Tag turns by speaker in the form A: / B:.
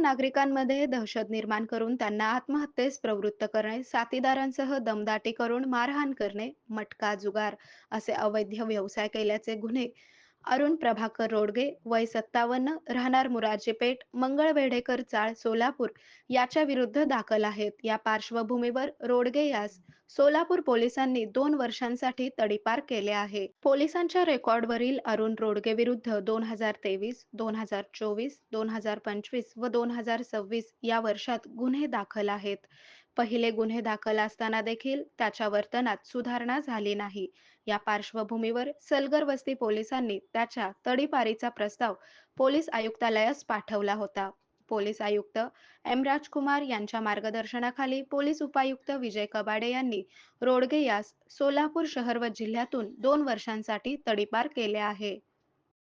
A: नागरिकांमध्ये दहशत निर्माण करून त्यांना आत्महत्येस प्रवृत्त करणे, साथीदारांसह दमदाटी करून मारहाण करणे, मटका, जुगार असे अवैध व्यवसाय केल्याचे गुन्हे अरुण प्रभाकर रोडगे, वय 57, राहणार मुरारजी पेठ, मंगळवेढेकर चाळ, सोलापूर याच्या विरुद्ध दाखल आहेत. या पार्श्वभूमीवर रोडगे यास सोलापूर पोलिसांनी 2 वर्षांसाठी तडीपार केले आहे. पोलिसांच्या रेकॉर्डवरील अरुण रोडगे विरुद्ध 2023, 2024, 2025 व 2026 या वर्षात गुन्हे दाखल आहेत. पहिले गुन्हे दाखल असताना देखील त्याच्या वर्तनात सुधारणा झाली नाही. या पार्श्वभूमीवर सलगर वस्ती पोलिसांनी त्याच्या तडीपारीचा प्रस्ताव पोलीस आयुक्तालयास पाठवला होता. पोलीस आयुक्त एम राजकुमार यांच्या मार्गदर्शनाखाली पोलीस उपायुक्त विजय कबाडे यांनी रोडगे यास सोलापूर शहर व जिल्ह्यातून 2 वर्षांसाठी तडीपार केले आहे.